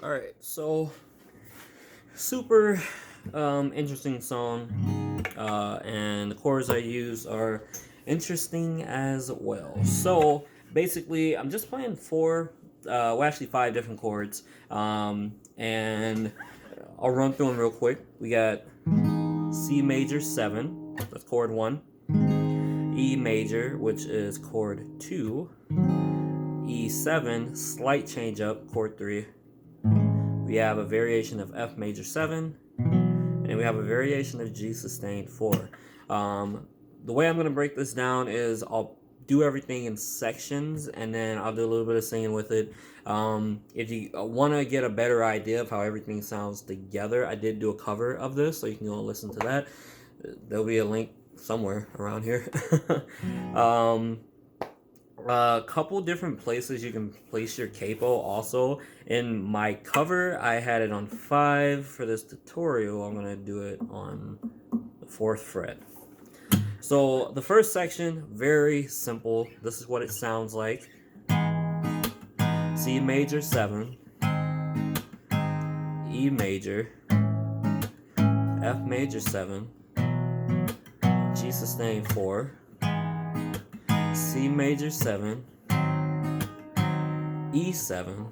Alright, so super interesting song, and the chords I use are interesting as well. So basically, I'm just playing actually five different chords, and I'll run through them real quick. We got C major 7, that's chord 1, E major, which is chord 2, E7, slight change up, chord 3. We have a variation of F major 7, and we have a variation of G sustained 4. The way I'm going to break this down is I'll do everything in sections, and then I'll do a little bit of singing with it. If you want to get a better idea of how everything sounds together, I did do a cover of this, so you can go and listen to that. There'll be a link somewhere around here. A couple different places you can place your capo also. In my cover, I had it on 5. For this tutorial, I'm going to do it on the 4th fret. So the first section, very simple. This is what it sounds like. C major 7, E major, F major 7, G sustained 4, C major 7, E7,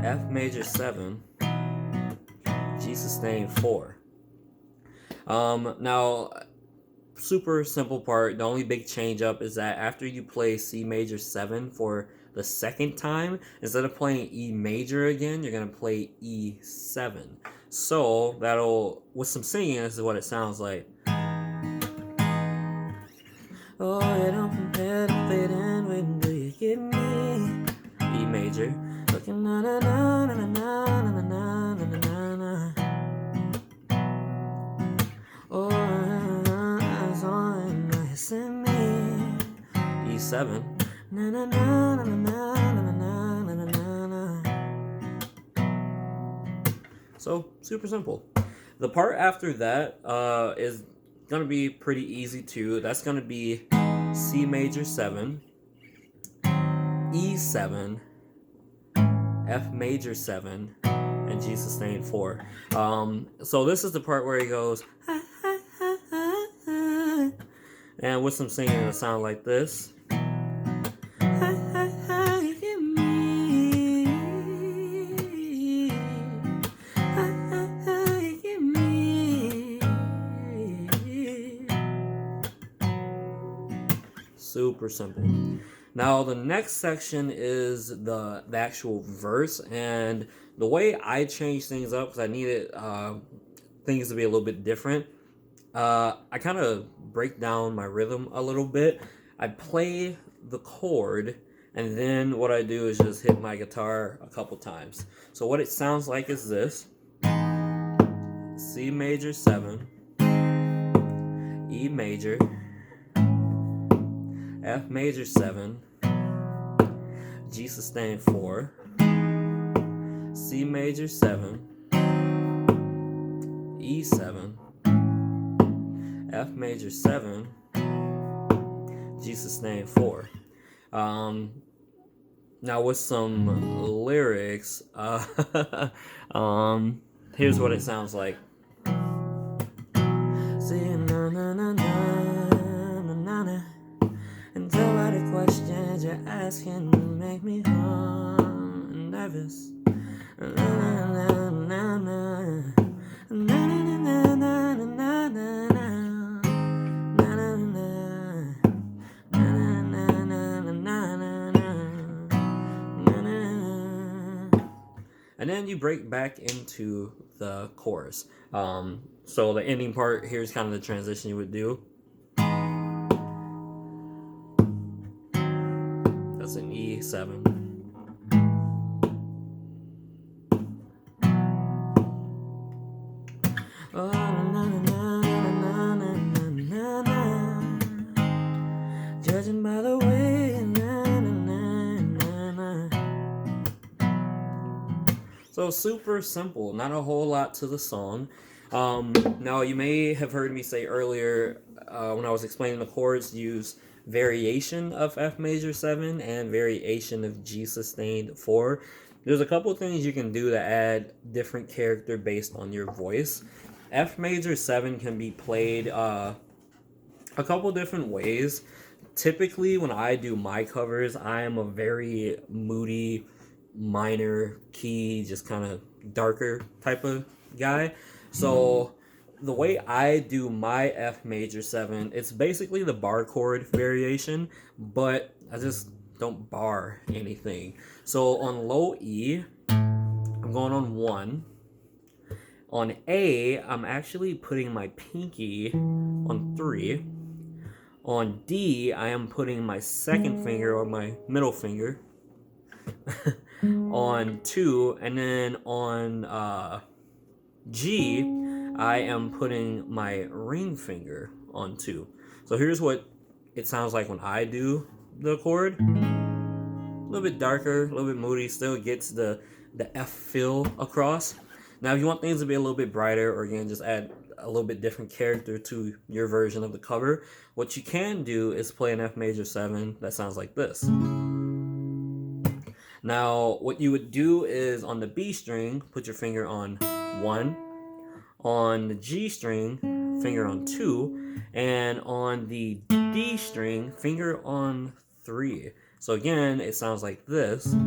F major 7, G sustained 4. Now, super simple part. The only big change up is that after you play C major 7 for the second time, instead of playing E major again, you're gonna play E7. So that'll, with some singing, this is what it sounds like. Oh, you don't compare to fit in, when do you get me? E major. Looking na na na na na na na na na na na. Oh, eyes on missing me. E7. Na na na na na na na na na na. So super simple. The part after that is gonna be pretty easy too. That's gonna be C major 7, E7, F major 7, and G sustained 4. So this is the part where he goes, and with some singing, it'll sound like this. Super simple. Now the next section is the actual verse, and the way I change things up because I needed things to be a little bit different. I kind of break down my rhythm a little bit. I play the chord, and then what I do is just hit my guitar a couple times. So what it sounds like is this: C major 7, E major, F major 7, G sustained 4, C major 7, E7, F major 7, G sustained 4. Now with some lyrics, here's what it sounds like. See, na na na na na na na. And tell by the questions you're asking make me nervous. Na na na na na. Na na na na na na na. Na na na. Na na na na na na. And then you break back into the chorus. So the ending part here is kind of the transition you would do. That's an E7. Oh, na, na, na, na, na, na, na, na. Judging by the way, na, na, na, na, na. So super simple, not a whole lot to the song. Now you may have heard me say earlier when I was explaining the chords, use variation of F major 7 and variation of G sustained 4. There's a couple things you can do to add different character based on your voice. F major 7 can be played a couple different ways. Typically, when I do my covers, I am a very moody, minor key, just kind of darker type of guy. So the way I do my F major 7, it's basically the bar chord variation, but I just don't bar anything. So on low E, I'm going on 1. On A, I'm actually putting my pinky on 3. On D, I am putting my second finger or my middle finger on 2, and then on G, I am putting my ring finger on 2. So here's what it sounds like when I do the chord. A little bit darker, a little bit moody, still gets the F feel across. Now if you want things to be a little bit brighter, or again just add a little bit different character to your version of the cover, what you can do is play an F major 7 that sounds like this. Now what you would do is on the B string, put your finger on 1, on the G string, finger on 2, and on the D string, finger on 3. So again, it sounds like this, a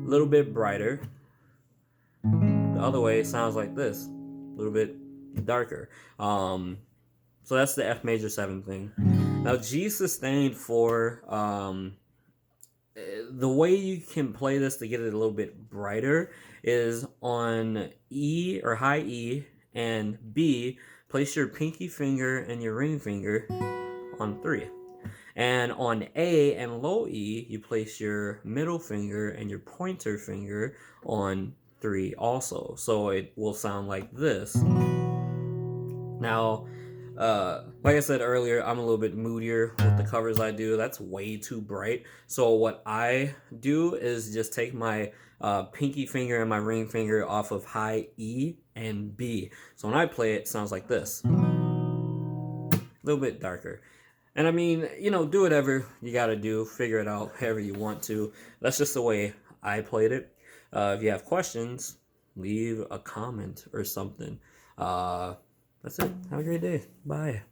little bit brighter. The other way, it sounds like this, a little bit darker. So that's the F major 7 thing. Now G sustained 4, the way you can play this to get it a little bit brighter is on E or high E and B, place your pinky finger and your ring finger on 3. And on A and low E, you place your middle finger and your pointer finger on 3 also. So it will sound like this. Now, like I said earlier, I'm a little bit moodier with the covers I do. That's way too bright. So what I do is just take my pinky finger and my ring finger off of high E and B. So when I play it, it sounds like this. A little bit darker. And I mean, do whatever you gotta do. Figure it out however you want to. That's just the way I played it. If you have questions, leave a comment or something. That's it. Have a great day. Bye.